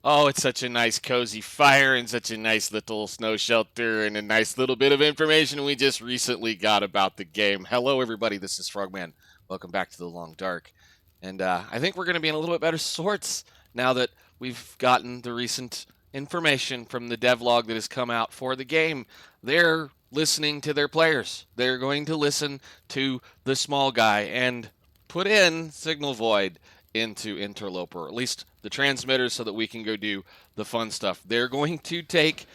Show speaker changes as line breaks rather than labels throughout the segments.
Oh, it's such a nice cozy fire and such a nice little snow shelter and a nice little bit of information we just recently got about the game. Hello, everybody. This is Frogman. Welcome back to the Long Dark. And I think we're going to be in a little bit better sorts now that we've gotten the recent information from the devlog that has come out for the game. They're listening to their players. They're going to listen to the small guy and put in Signal Void into Interloper, or at least the transmitters, so that we can go do the fun stuff. They're going to take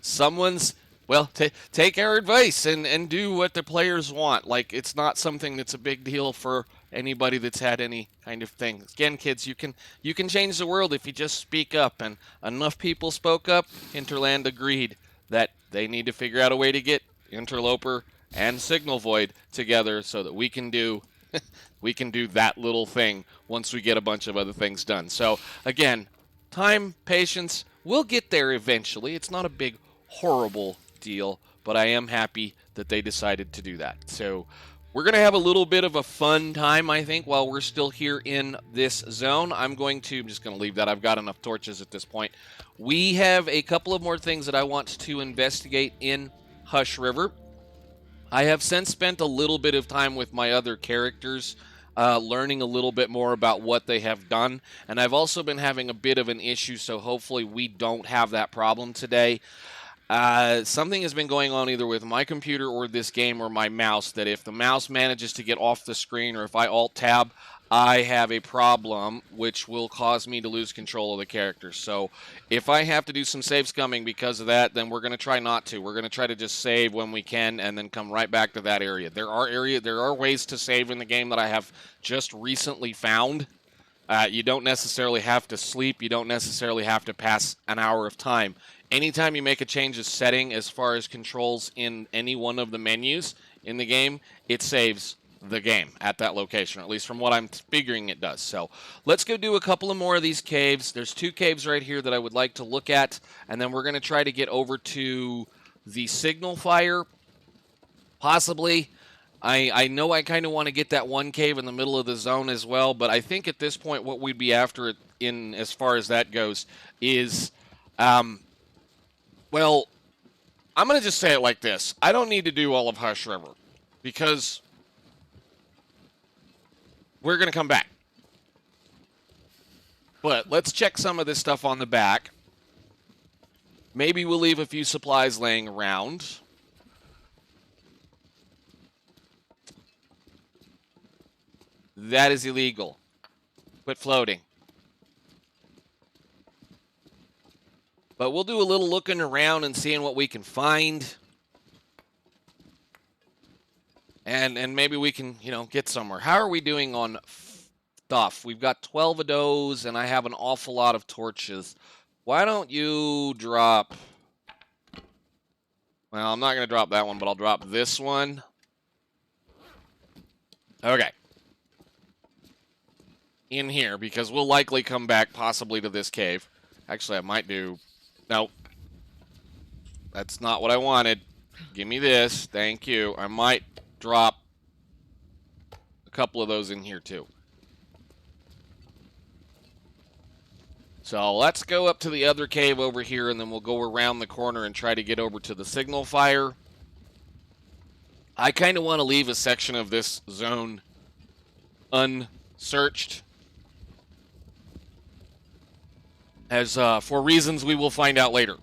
someone's, well, take our advice and do what the players want. Like, it's not something that's a big deal for anybody that's had any kind of thing. Again, kids, you can change the world if you just speak up, and enough people spoke up. Hinerland agreed that they need to figure out a way to get Interloper and Signal Void together so that we can do that little thing once we get a bunch of other things done. So again, time, patience, we'll get there eventually. It's not a big, horrible deal, but I am happy that they decided to do that. So we're going to have a little bit of a fun time, I think, while we're still here in this zone. I'm just going to leave that. I've got enough torches at this point. We have a couple of more things that I want to investigate in Hush River. I have since spent a little bit of time with my other characters, learning a little bit more about what they have done. And I've also been having a bit of an issue, so hopefully we don't have that problem today. Something has been going on either with my computer or this game or my mouse, that if the mouse manages to get off the screen or if I Alt-Tab, I have a problem which will cause me to lose control of the character. So if I have to do some save scumming because of that, then we're going to try not to. We're going to try to just save when we can and then come right back to that area. There are ways to save in the game that I have just recently found. You don't necessarily have to sleep. You don't necessarily have to pass an hour of time. Anytime you make a change of setting as far as controls in any one of the menus in the game, it saves the game at that location, or at least from what I'm figuring it does. So let's go do a couple of more of these caves. There's 2 caves right here that I would like to look at, and then we're going to try to get over to the signal fire, possibly. I know I kind of want to get that one cave in the middle of the zone as well, but I think at this point what we'd be after in as far as that goes is, well, I'm going to just say it like this. I don't need to do all of Hush River because we're going to come back. But let's check some of this stuff on the back. Maybe we'll leave a few supplies laying around. That is illegal. Quit floating. But we'll do a little looking around and seeing what we can find. And maybe we can, get somewhere. How are we doing on stuff? We've got 12 of those, and I have an awful lot of torches. Why don't you drop... Well, I'm not going to drop that one, but I'll drop this one. Okay. In here, because we'll likely come back possibly to this cave. Actually, I might do... No. That's not what I wanted. Give me this. Thank you. I might drop a couple of those in here too. So let's go up to the other cave over here, and then we'll go around the corner and try to get over to the signal fire. I kind of want to leave a section of this zone unsearched, as for reasons we will find out later.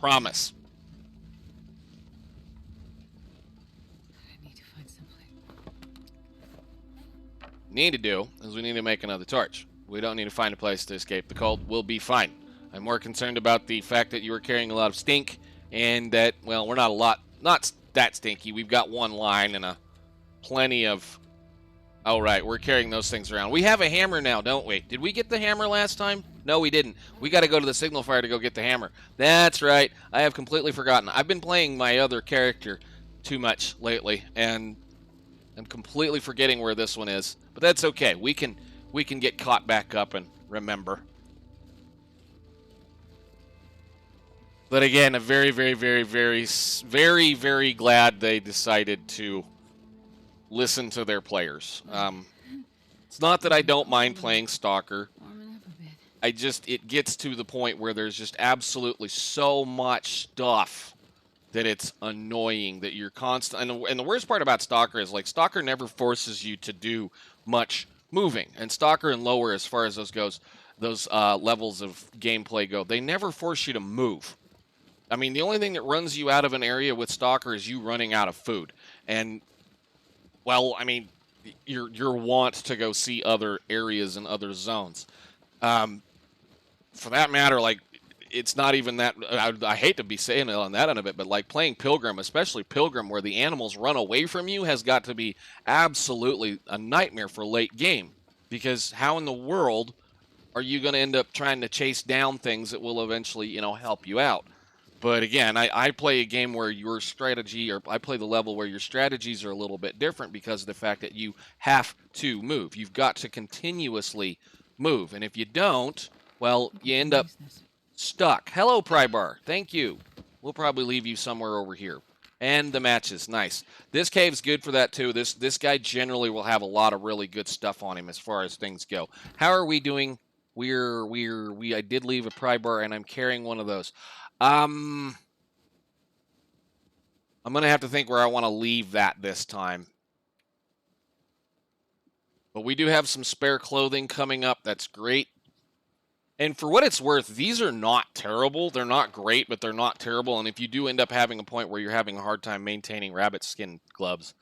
Promise.
I need to find someplace.
Need to do is we need to make another torch. We don't need to find a place to escape the cold. We'll be fine. I'm more concerned about the fact that you are carrying a lot of stink, and that, well, we're not that stinky. We've got one line and plenty of... Oh, right, we're carrying those things around. We have a hammer now, don't we? Did we get the hammer last time? No, we didn't. We got to go to the signal fire to go get the hammer. That's right. I have completely forgotten. I've been playing my other character too much lately, and I'm completely forgetting where this one is. But that's okay. We can get caught back up and remember. But again, I'm very, very, very, very, very, very glad they decided to listen to their players. It's not that I don't mind playing Stalker.
Warming up a bit.
it gets to the point where there's just absolutely so much stuff that it's annoying that you're constant. And the worst part about Stalker is, like, Stalker never forces you to do much moving. And Stalker and lower, as far as those levels of gameplay go, they never force you to move. I mean, the only thing that runs you out of an area with Stalker is you running out of food. And, well, I mean, you're want to go see other areas and other zones. For that matter, like, it's not even that. I hate to be saying it on that end of it, but like playing Pilgrim, especially Pilgrim, where the animals run away from you, has got to be absolutely a nightmare for late game. Because how in the world are you going to end up trying to chase down things that will eventually, you know, help you out? But again, I play a game where your strategy, or I play the level where your strategies are a little bit different because of the fact that you have to move. You've got to continuously move. And if you don't, well, you end up stuck. Hello, Prybar. Thank you. We'll probably leave you somewhere over here. And the matches, nice. This cave's good for that too. This guy generally will have a lot of really good stuff on him as far as things go. How are we doing? I did leave a Prybar, and I'm carrying one of those. I'm gonna have to think where I want to leave that this time. But we do have some spare clothing coming up. That's great. And for what it's worth, these are not terrible. They're not great, but they're not terrible. And if you do end up having a point where you're having a hard time maintaining rabbit skin gloves,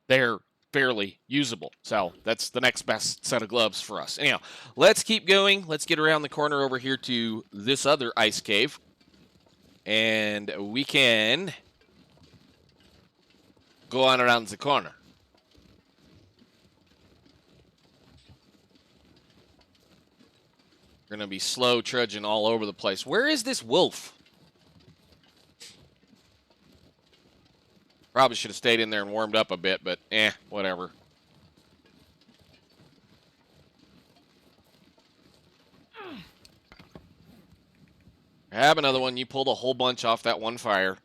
they're fairly usable. So that's the next best set of gloves for us. Anyhow, let's keep going. Let's get around the corner over here to this other ice cave. And we can go on around the corner. We're going to be slow trudging all over the place. Where is this wolf? Probably should have stayed in there and warmed up a bit, but whatever. Have another one. You pulled a whole bunch off that one fire.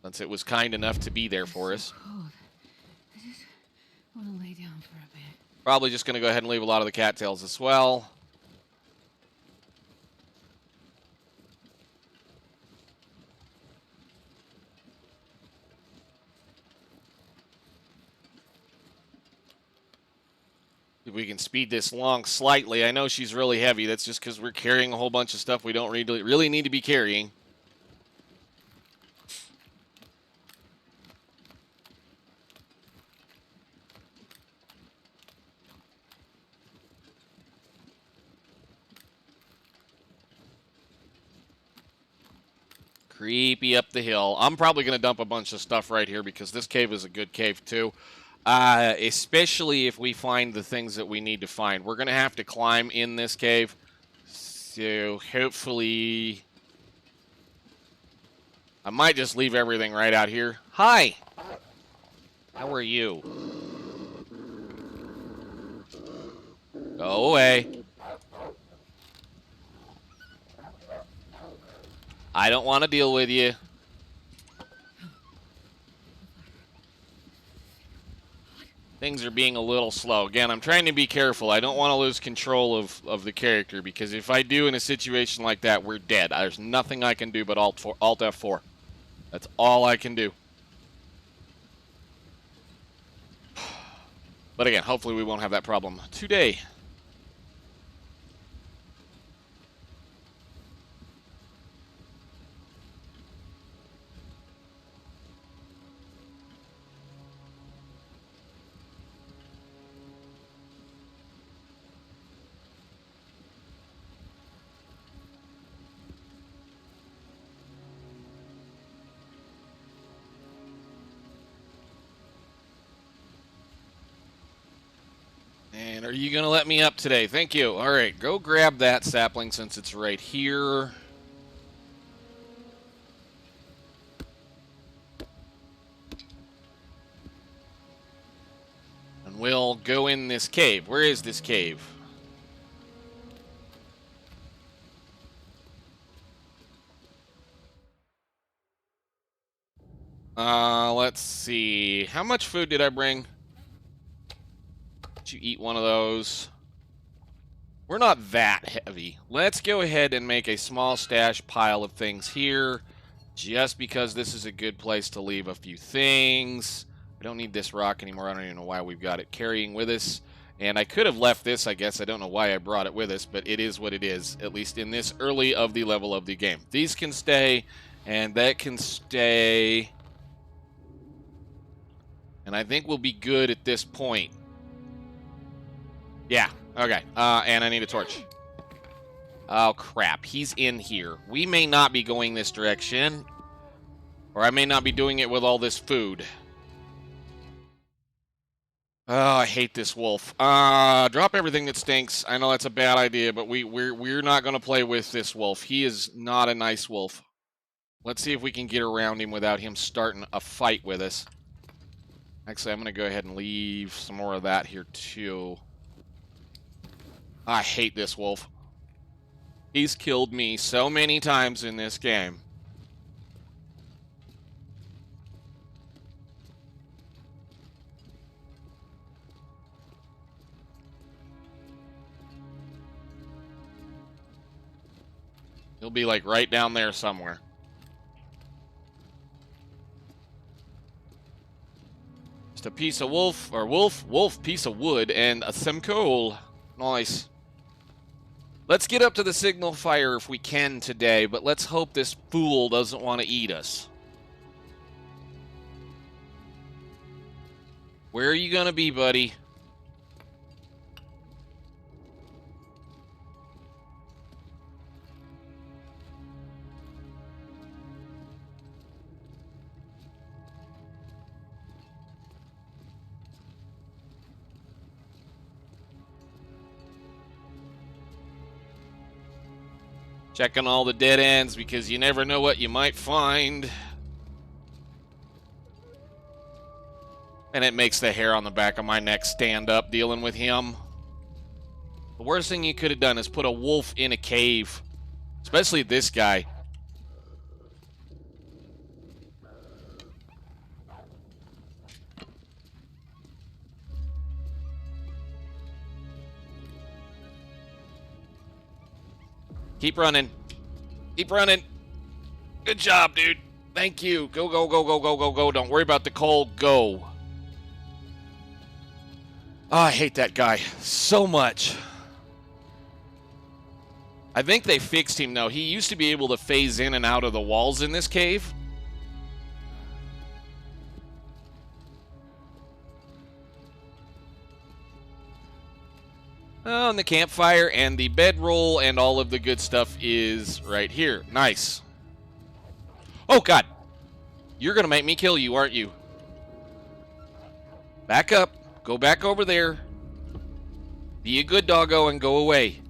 Since it was kind enough to be there for us.
Cold. I just want to lay down for a bit.
Probably just going to go ahead and leave a lot of the cattails as well. If we can speed this along slightly. I know she's really heavy. That's just because we're carrying a whole bunch of stuff we don't really need to be carrying. Creepy up the hill. I'm probably going to dump a bunch of stuff right here because this cave is a good cave too. Especially if we find the things that we need to find. We're going to have to climb in this cave. So hopefully... I might just leave everything right out here. Hi! How are you? Go away. I don't want to deal with you. Things are being a little slow. Again, I'm trying to be careful. I don't want to lose control of the character, because if I do in a situation like that, we're dead. There's nothing I can do but Alt F4. That's all I can do. But again, hopefully we won't have that problem today. And are you going to let me up today? Thank you. All right, go grab that sapling since it's right here. And we'll go in this cave. Where is this cave? Let's see. How much food did I bring? Did you eat one of those? We're not that heavy. Let's go ahead and make a small stash pile of things here, just because this is a good place to leave a few things. I don't need this rock anymore. I don't even know why we've got it carrying with us. And I could have left this, I guess. I don't know why I brought it with us, but it is what it is, at least in this early of the level of the game. These can stay, and that can stay. And I think we'll be good at this point. Yeah, okay. And I need a torch. Oh, crap. He's in here. We may not be going this direction, or I may not be doing it with all this food. Oh, I hate this wolf. Drop everything that stinks. I know that's a bad idea, but we're not going to play with this wolf. He is not a nice wolf. Let's see if we can get around him without him starting a fight with us. Actually, I'm going to go ahead and leave some more of that here, too. I hate this wolf. He's killed me so many times in this game. He'll be like right down there somewhere. Just a piece of wolf, piece of wood, and some coal. Nice. Let's get up to the signal fire if we can today, but let's hope this fool doesn't want to eat us. Where are you going to be, buddy? Checking all the dead ends because you never know what you might find. And it makes the hair on the back of my neck stand up dealing with him. The worst thing you could have done is put a wolf in a cave. Especially this guy. Keep running. Keep running. Good job, dude. Thank you. Go, go, go, go, go, go, go. Don't worry about the coal. Go. Oh, I hate that guy so much. I think they fixed him, though. He used to be able to phase in and out of the walls in this cave. Oh, and the campfire and the bedroll and all of the good stuff is right here. Nice. Oh, God. You're going to make me kill you, aren't you? Back up. Go back over there. Be a good doggo and go away.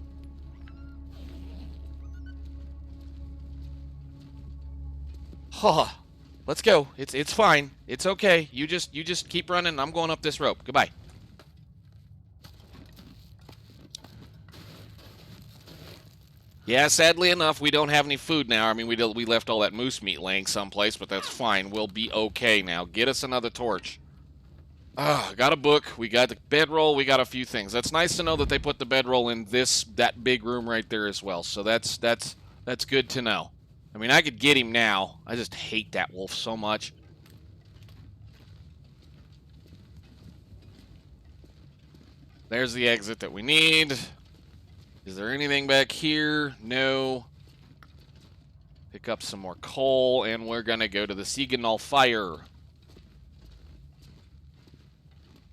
Huh. Let's go. It's fine. It's okay. You just keep running. I'm going up this rope. Goodbye. Yeah, sadly enough, we don't have any food now. I mean, we left all that moose meat laying someplace, but that's fine. We'll be okay now. Get us another torch. Got a book. We got the bedroll. We got a few things. That's nice to know that they put the bedroll in that big room right there as well. So that's good to know. I mean, I could get him now. I just hate that wolf so much. There's the exit that we need. Is there anything back here? No. Pick up some more coal, and we're going to go to the signal fire.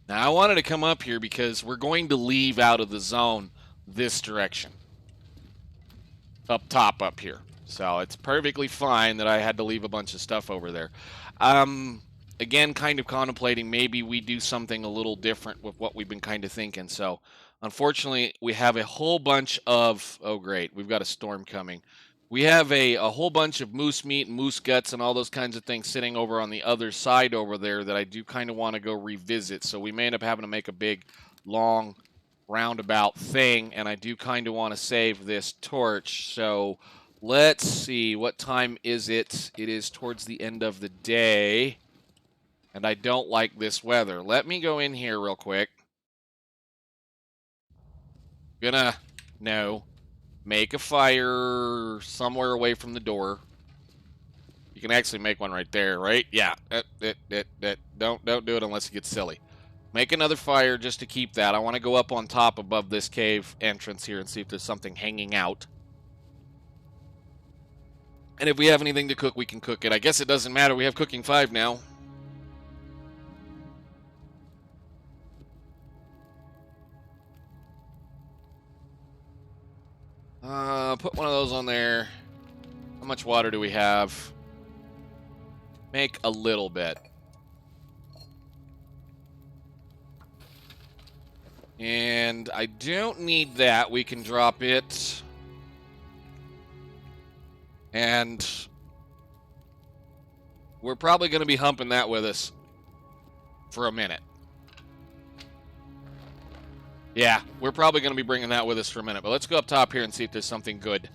Now, I wanted to come up here because we're going to leave out of the zone this direction. Up top up here. So it's perfectly fine that I had to leave a bunch of stuff over there. Again, kind of contemplating maybe we do something a little different with what we've been kind of thinking. So, unfortunately, we have a whole bunch of... Oh, great. We've got a storm coming. We have a whole bunch of moose meat and moose guts and all those kinds of things sitting over on the other side over there that I do kind of want to go revisit. So we may end up having to make a big, long, roundabout thing. And I do kind of want to save this torch. So let's see. What time is it? It is towards the end of the day. And I don't like this weather. Let me go in here real quick. Gonna No. Make a fire somewhere away from the door. You can actually make one right there, right? Yeah. Don't do it unless it gets silly. Make another fire just to keep that. I want to go up on top above this cave entrance here and see if there's something hanging out. And if we have anything to cook, we can cook it. I guess it doesn't matter. We have cooking 5 now. Put one of those on there. How much water do we have? Make a little bit. And I don't need that. We can drop it. And we're probably going to be humping that with us for a minute. Yeah, we're probably going to be bringing that with us for a minute. But let's go up top here and see if there's something good.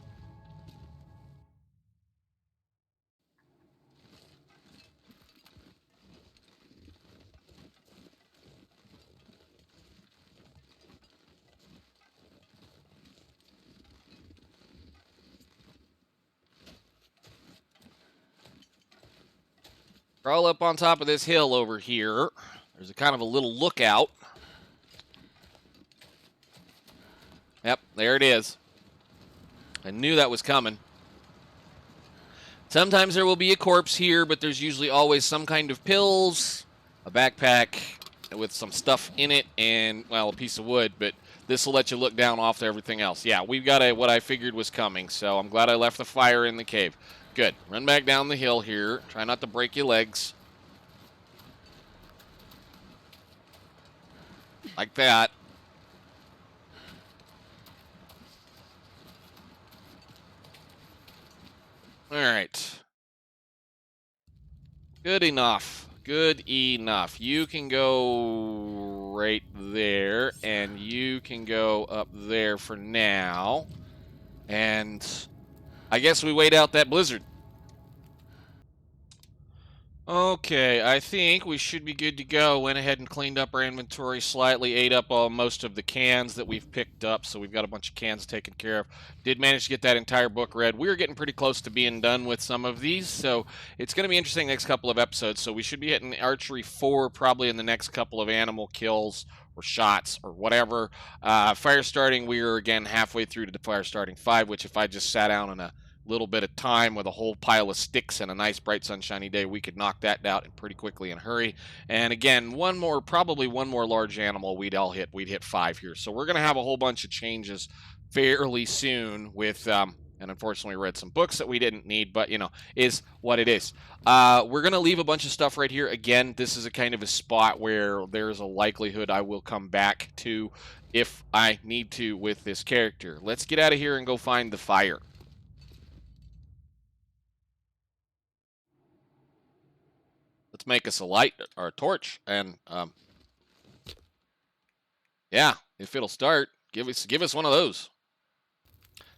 Crawl up on top of this hill over here. There's a kind of a little lookout. Yep, there it is. I knew that was coming. Sometimes there will be a corpse here, but there's usually always some kind of pills, a backpack with some stuff in it, and, well, a piece of wood, but this will let you look down off to everything else. Yeah, we've got what I figured was coming, so I'm glad I left the fire in the cave. Good. Run back down the hill here. Try not to break your legs. Like that. All right. Good enough. Good enough. You can go right there, and you can go up there for now. And I guess we wait out that blizzard. Okay, I think we should be good to go. Went ahead and cleaned up our inventory slightly, ate up most of the cans that we've picked up, so we've got a bunch of cans taken care of. Did manage to get that entire book read. We were getting pretty close to being done with some of these, so it's going to be interesting next couple of episodes. So we should be hitting Archery 4 probably in the next couple of animal kills or shots or whatever. Fire starting, we are again halfway through to the fire starting 5, which if I just sat down in a little bit of time with a whole pile of sticks and a nice bright sunshiny day, we could knock that out pretty quickly and hurry. And again, probably one more large animal we'd hit 5 here. So we're going to have a whole bunch of changes fairly soon with and unfortunately read some books that we didn't need, but is what it is. We're going to leave a bunch of stuff right here. Again, this is a kind of a spot where there's a likelihood I will come back to if I need to with this character. Let's get out of here and go find the fire. Let's make us a light or a torch, and yeah, if it'll start, give us one of those.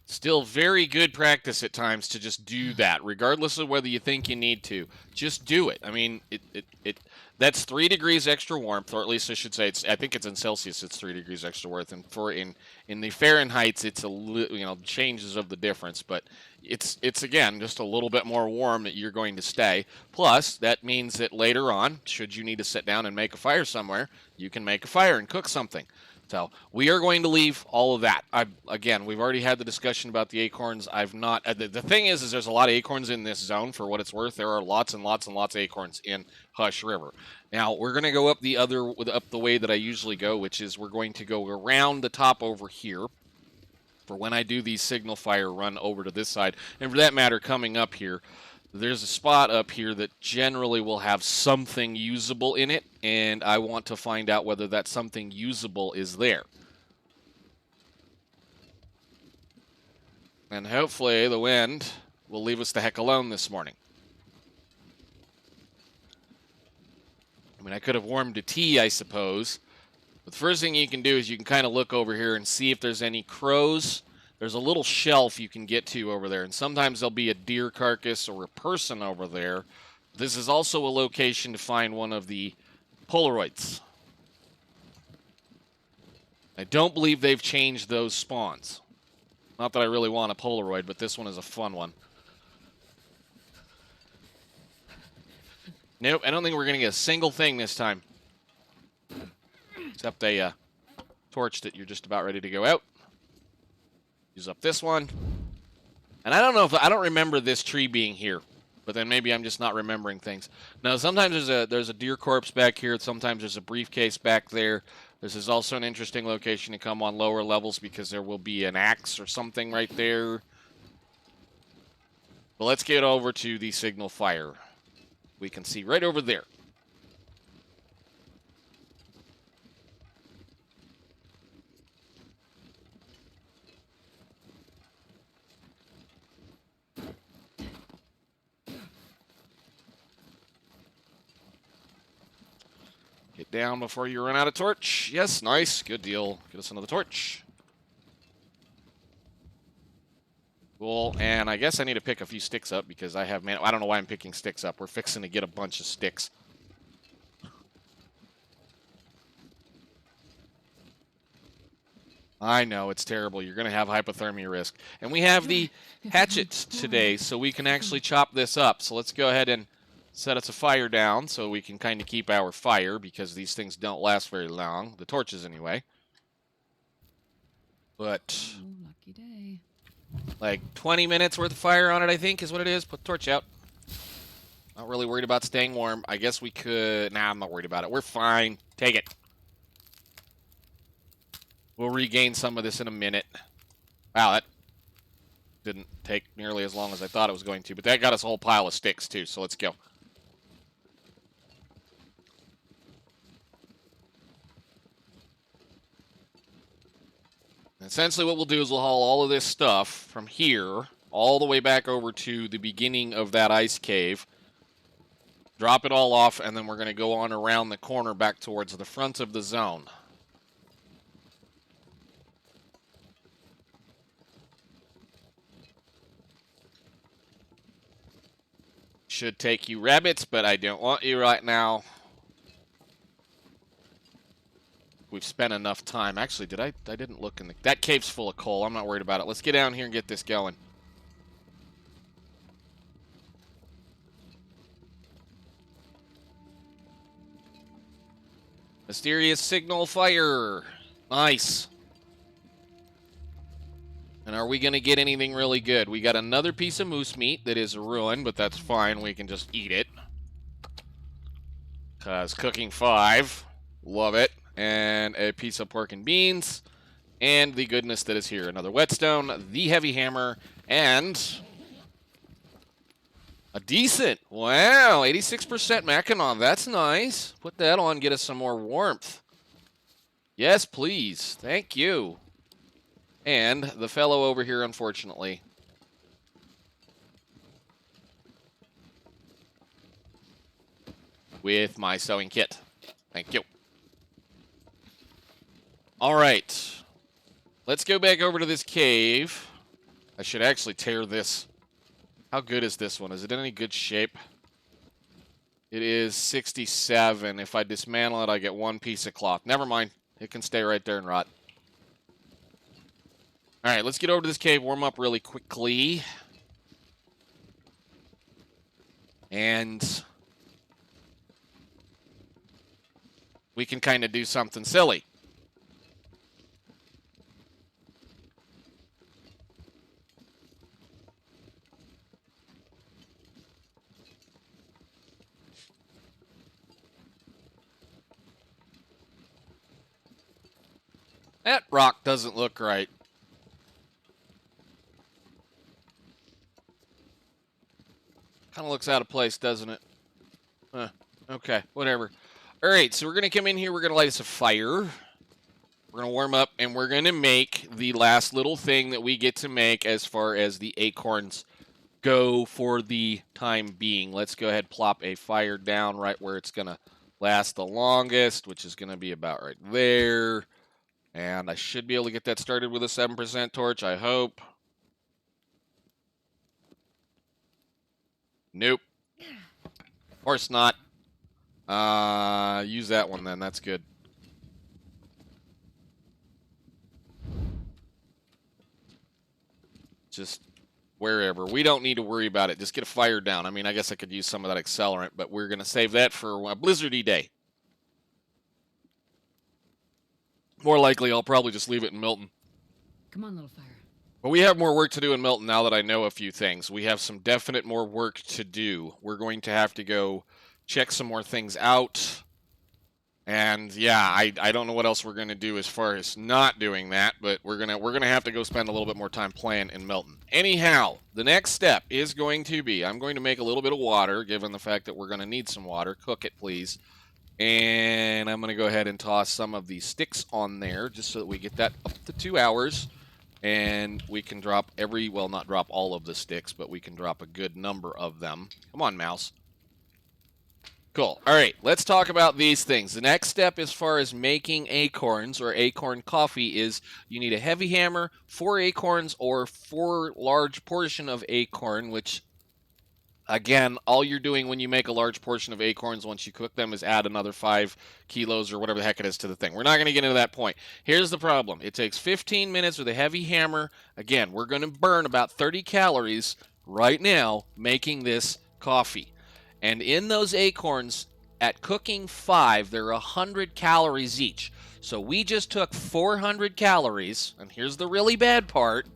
Still very good practice at times to just do that, regardless of whether you think you need to. Just do it. I mean, that's 3 degrees extra warmth, or at least I should say, I think it's in Celsius. It's 3 degrees extra warmth, and in the Fahrenheit, it's changes of the difference, but it's again just a little bit more warm that you're going to stay. Plus, that means that later on, should you need to sit down and make a fire somewhere, you can make a fire and cook something. So we are going to leave all of that. Again, we've already had the discussion about the acorns. I've not. The thing is there's a lot of acorns in this zone. For what it's worth, there are lots and lots and lots of acorns in Hush River. Now we're going to go up the way that I usually go, which is we're going to go around the top over here. For when I do these signal fire, run over to this side, and for that matter, coming up here. There's a spot up here that generally will have something usable in it, and I want to find out whether that something usable is there. And hopefully the wind will leave us the heck alone this morning. I mean, I could have warmed a tea, I suppose. But the first thing you can do is you can kind of look over here and see if there's any crows. There's a little shelf you can get to over there, and sometimes there'll be a deer carcass or a person over there. This is also a location to find one of the Polaroids. I don't believe they've changed those spawns. Not that I really want a Polaroid, but this one is a fun one. Nope, I don't think we're going to get a single thing this time. Except a torch that you're just about ready to go out. Use up this one. And I don't know if I don't remember this tree being here, but then maybe I'm just not remembering things. Now, sometimes there's a deer corpse back here. Sometimes there's a briefcase back there. This is also an interesting location to come on lower levels because there will be an axe or something right there. But let's get over to the signal fire. We can see right over there. Get down before you run out of torch. Yes, nice. Good deal. Get us another torch. Cool. And I guess I need to pick a few sticks up because I have, man, I don't know why I'm picking sticks up. We're fixing to get a bunch of sticks. I know, it's terrible. You're going to have hypothermia risk. And we have the hatchets today, so we can actually chop this up. So let's go ahead and set us a fire down so we can kind of keep our fire because these things don't last very long. The torches, anyway. But
lucky day.
Like 20 minutes worth of fire on it, I think, is what it is. Put the torch out. Not really worried about staying warm. I guess we could... Nah, I'm not worried about it. We're fine. Take it. We'll regain some of this in a minute. Wow, that didn't take nearly as long as I thought it was going to. But that got us a whole pile of sticks, too. So let's go. Essentially what we'll do is we'll haul all of this stuff from here all the way back over to the beginning of that ice cave. Drop it all off, and then we're going to go on around the corner back towards the front of the zone. Should take you rabbits, but I don't want you right now. We've spent enough time. Actually, I didn't look in the... That cave's full of coal. I'm not worried about it. Let's get down here and get this going. Mysterious signal fire. Nice. And are we going to get anything really good? We got another piece of moose meat that is ruined, but that's fine. We can just eat it. Because cooking 5. Love it. And a piece of pork and beans. And the goodness that is here. Another whetstone, the heavy hammer, and a decent, wow, 86% Mackinac. That's nice. Put that on, get us some more warmth. Yes, please. Thank you. And the fellow over here, unfortunately. With my sewing kit. Thank you. All right. Let's go back over to this cave. I should actually tear this. How good is this one? Is it in any good shape? It is 67. If I dismantle it, I get 1 piece of cloth. Never mind. It can stay right there and rot. All right, let's get over to this cave, warm up really quickly. And we can kind of do something silly. That rock doesn't look right. Kind of looks out of place, doesn't it? Okay, whatever. All right, so we're going to come in here. We're going to light us a fire. We're going to warm up, and we're going to make the last little thing that we get to make as far as the acorns go for the time being. Let's go ahead and plop a fire down right where it's going to last the longest, which is going to be about right there. And I should be able to get that started with a 7% torch, I hope. Nope. Of course not. Use that one then. That's good. Just wherever. We don't need to worry about it. Just get a fire down. I mean, I guess I could use some of that accelerant, but we're going to save that for a blizzardy day. More likely, I'll probably just leave it in Milton.
Come on, little fire.
But we have more work to do in Milton now that I know a few things. We have some definite more work to do. We're going to have to go check some more things out. And yeah, I don't know what else we're going to do as far as not doing that, but we're gonna have to go spend a little bit more time playing in Milton. Anyhow, the next step is going to be I'm going to make a little bit of water, given the fact that we're going to need some water. Cook it, please. And I'm going to go ahead and toss some of these sticks on there just so that we get that up to 2 hours. And we can drop well, not drop all of the sticks, but we can drop a good number of them. Come on, mouse. Cool. All right, let's talk about these things. The next step as far as making acorns or acorn coffee is you need a heavy hammer, 4 acorns, or 4 large portion of acorn, which, again, all you're doing when you make a large portion of acorns once you cook them is add another 5 kilos or whatever the heck it is to the thing. We're not going to get into that point. Here's the problem. It takes 15 minutes with a heavy hammer. Again, we're going to burn about 30 calories right now making this coffee. And in those acorns, at cooking 5, they're 100 calories each. So we just took 400 calories, and here's the really bad part.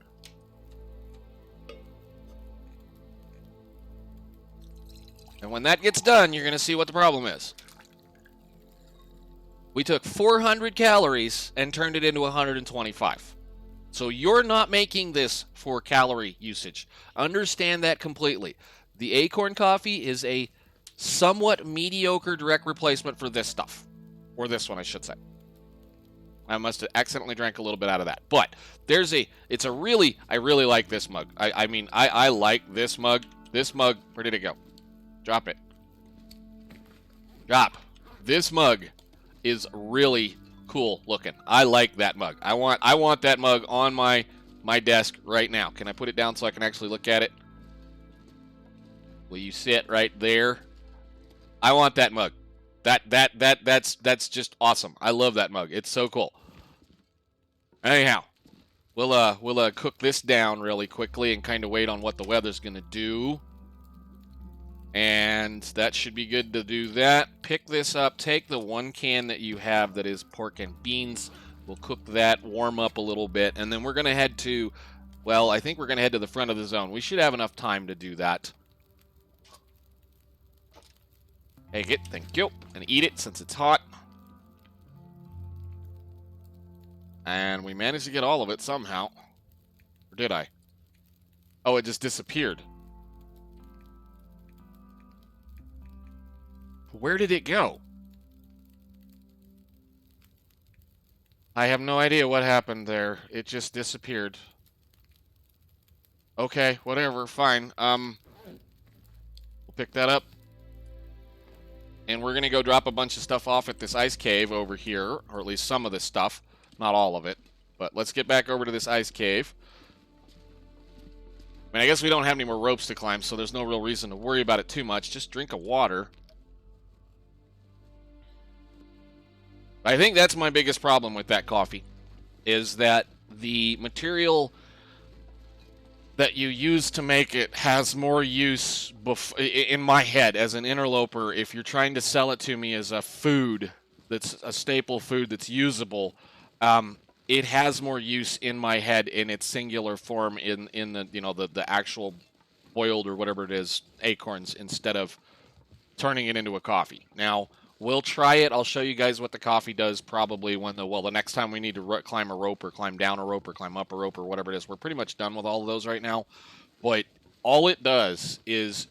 And when that gets done, you're going to see what the problem is. We took 400 calories and turned it into 125. So you're not making this for calorie usage. Understand that completely. The acorn coffee is a somewhat mediocre direct replacement for this stuff. Or this one, I should say. I must have accidentally drank a little bit out of that. But I really like this mug. I like this mug. This mug, where did it go? Drop it. Drop. This mug is really cool looking. I like that mug. I want that mug on my desk right now. Can I put it down so I can actually look at it? Will you sit right there? I want that mug. That's just awesome. I love that mug. It's so cool. Anyhow, we'll cook this down really quickly and kind of wait on what the weather's gonna do. And that should be good to do that. Pick this up. Take the 1 can that you have that is pork and beans. We'll cook that, warm up a little bit, and then we're gonna head to, well, I think we're gonna head to the front of the zone. We should have enough time to do that. Take it, thank you, and eat it since it's hot. And we managed to get all of it somehow. Or did I? Oh, it just disappeared. Where did it go? I have no idea what happened there. It just disappeared. Okay, whatever, fine. We'll pick that up. And we're going to go drop a bunch of stuff off at this ice cave over here, or at least some of this stuff. Not all of it. But let's get back over to this ice cave. I mean, I guess we don't have any more ropes to climb, so there's no real reason to worry about it too much. Just drink a water. I think that's my biggest problem with that coffee, is that the material that you use to make it has more use in my head as an interloper. If you're trying to sell it to me as a food that's a staple food that's usable, it has more use in my head in its singular form in the the actual boiled or whatever it is acorns instead of turning it into a coffee. Now we'll try it. I'll show you guys what the coffee does probably when the next time we need to climb a rope or climb down a rope or climb up a rope or whatever it is. We're pretty much done with all of those right now. But all it does is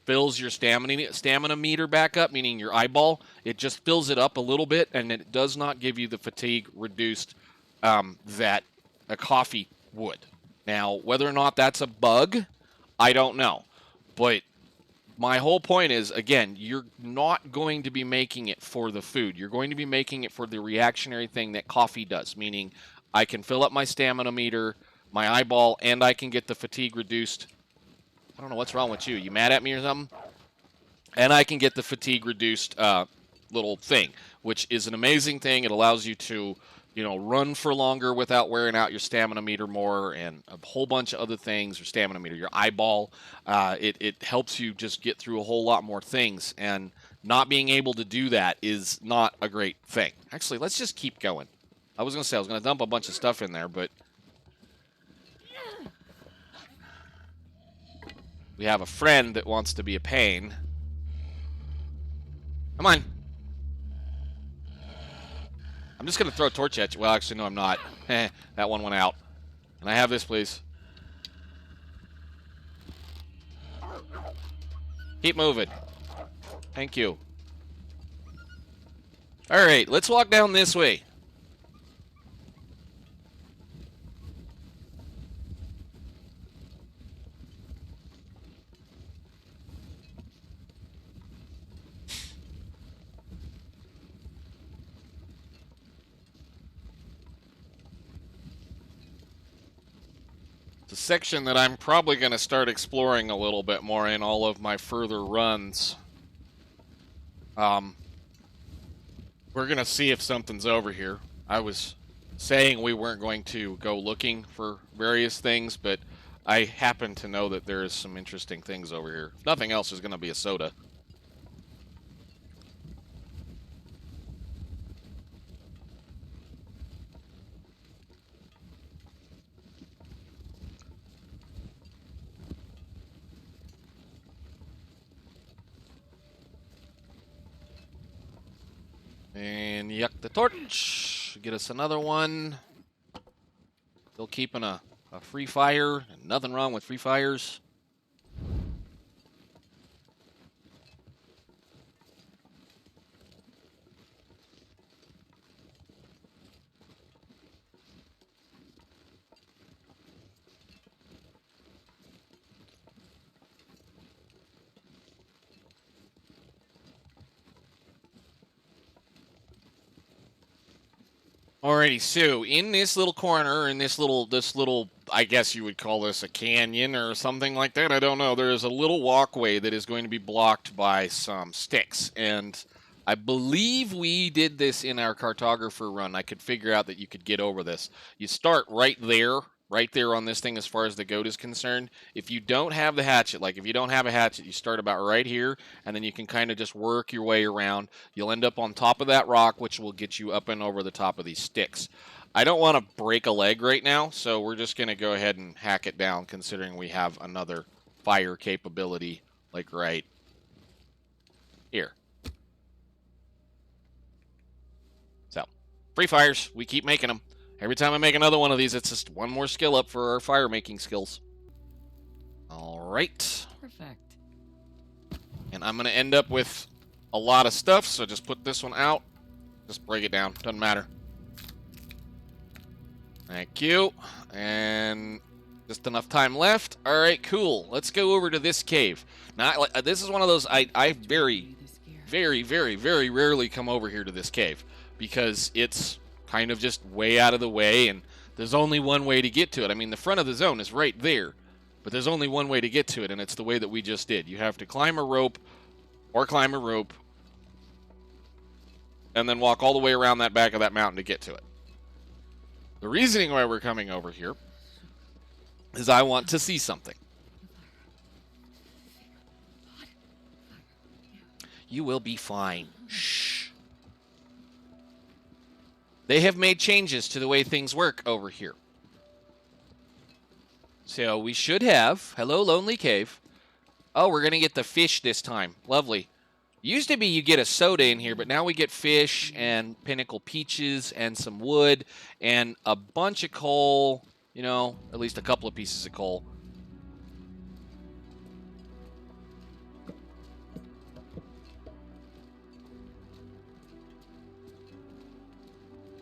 fills your stamina meter back up, meaning your eyeball. It just fills it up a little bit, and it does not give you the fatigue reduced that a coffee would. Now, whether or not that's a bug, I don't know. But my whole point is, again, you're not going to be making it for the food. You're going to be making it for the reactionary thing that coffee does, meaning I can fill up my stamina meter, my eyeball, and I can get the fatigue reduced. I don't know what's wrong with you. You mad at me or something? And I can get the fatigue reduced little thing, which is an amazing thing. It allows you to, run for longer without wearing out your stamina meter more, and a whole bunch of other things. Your stamina meter, your eyeball, it helps you just get through a whole lot more things, and not being able to do that is not a great thing. Actually, let's just keep going. I was going to say I was going to dump a bunch of stuff in there, but we have a friend that wants to be a pain. Come on. I'm just going to throw a torch at you. Well, actually, no, I'm not. That one went out. Can I have this, please? Keep moving. Thank you. All right, let's walk down this way. It's a section that I'm probably going to start exploring a little bit more in all of my further runs. We're going to see if something's over here. I was saying we weren't going to go looking for various things, but I happen to know that there is some interesting things over here. If nothing else, there's going to be a soda. And yuck the torch. Get us another one. Still keeping a free fire. Nothing wrong with free fires. Alrighty, so in this little corner, in this little, I guess you would call this a canyon or something like that. I don't know. There is a little walkway that is going to be blocked by some sticks, and I believe we did this in our cartographer run. I could figure out that you could get over this. You start right there on this thing as far as the goat is concerned. If you don't have the hatchet, like if you don't have a hatchet, you start about right here, and then you can kind of just work your way around. You'll end up on top of that rock, which will get you up and over the top of these sticks. I don't want to break a leg right now, so we're just going to go ahead and hack it down, considering we have another fire capability, like right here. So, free fires. We keep making them. Every time I make another one of these, it's just one more skill up for our fire making skills. All right.
Perfect.
And I'm going to end up with a lot of stuff, so just put this one out. Just break it down. Doesn't matter. Thank you. And just enough time left. All right, cool. Let's go over to this cave. Now, this is one of those I very, very, very, very rarely come over here to this cave because it's kind of just way out of the way, and there's only one way to get to it. I mean, the front of the zone is right there, but there's only one way to get to it, and it's the way that we just did. You have to climb a rope, and then walk all the way around that back of that mountain to get to it. The reasoning why we're coming over here is I want to see something. You will be fine. Shh. They have made changes to the way things work over here. So we should have... Hello, Lonely Cave. Oh, we're going to get the fish this time. Lovely. Used to be you get a soda in here, but now we get fish and pinnacle peaches and some wood and a bunch of coal. You know, at least a couple of pieces of coal.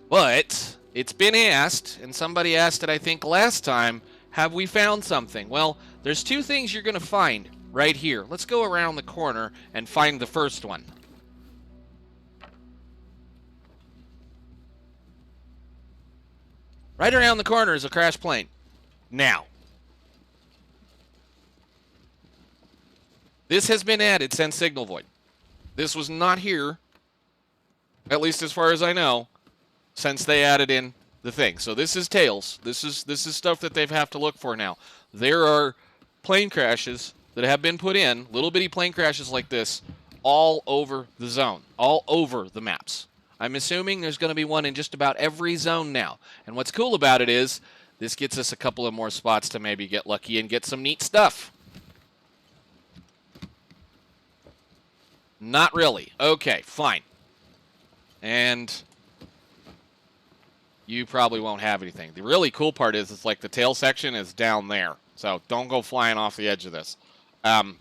But it's been asked, and somebody asked it, I think, last time, have we found something? Well, there's two things you're going to find right here. Let's go around the corner and find the first one. Right around the corner is a crashed plane. Now, this has been added since Signal Void. This was not here, at least as far as I know. since they added in the thing. So this is tails. This is stuff that they have to look for now. There are plane crashes that have been put in, little bitty plane crashes like this, all over the zone, all over the maps. I'm assuming there's going to be one in just about every zone now. And what's cool about it is this gets us a couple of more spots to maybe get lucky and get some neat stuff. Not really. Okay, fine. And you probably won't have anything. The really cool part is it's like the tail section is down there. So don't go flying off the edge of this. I'm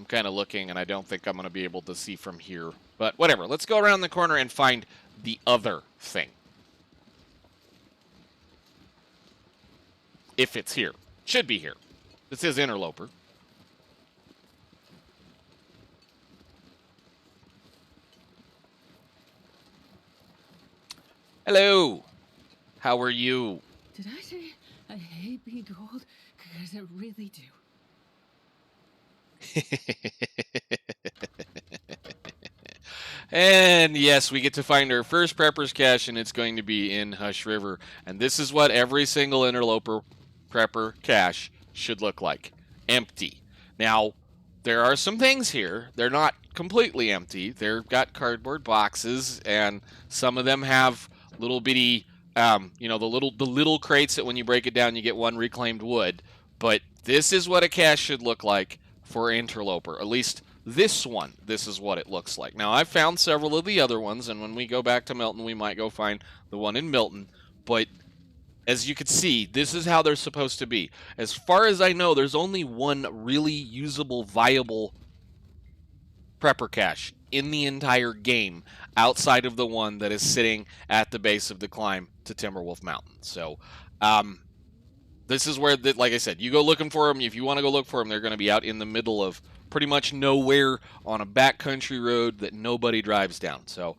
kind of looking, and I don't think I'm going to be able to see from here. But whatever. Let's go around the corner and find the other thing. If it's here. Should be here. This is Interloper. Hello. How are you?
Did I say I hate being told? Because I really do.
And yes, we get to find our first Prepper's Cache, and it's going to be in Hush River. And this is what every single Interloper Prepper Cache should look like. Empty. Now, there are some things here. They're not completely empty. They've got cardboard boxes, and some of them have little bitty, the little crates that when you break it down, you get one reclaimed wood. But this is what a cache should look like for Interloper. At least this one, this is what it looks like. Now, I've found several of the other ones, and when we go back to Milton, we might go find the one in Milton. But as you can see, this is how they're supposed to be. As far as I know, there's only one really usable, viable prepper cache in the entire game outside of the one that is sitting at the base of the climb to Timberwolf Mountain. So, this is where, like I said, you go looking for them. If you want to go look for them, they're going to be out in the middle of pretty much nowhere on a backcountry road that nobody drives down. So,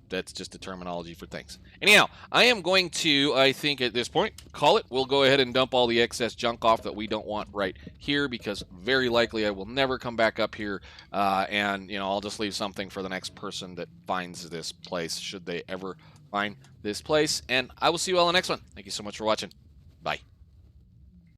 that's just the terminology for things. Anyhow, I am going to, I think at this point, call it. We'll go ahead and dump all the excess junk off that we don't want right here, because very likely I will never come back up here, and, I'll just leave something for the next person that finds this place, should they ever find this place. And I will see you all in the next one. Thank you so much for watching. Bye.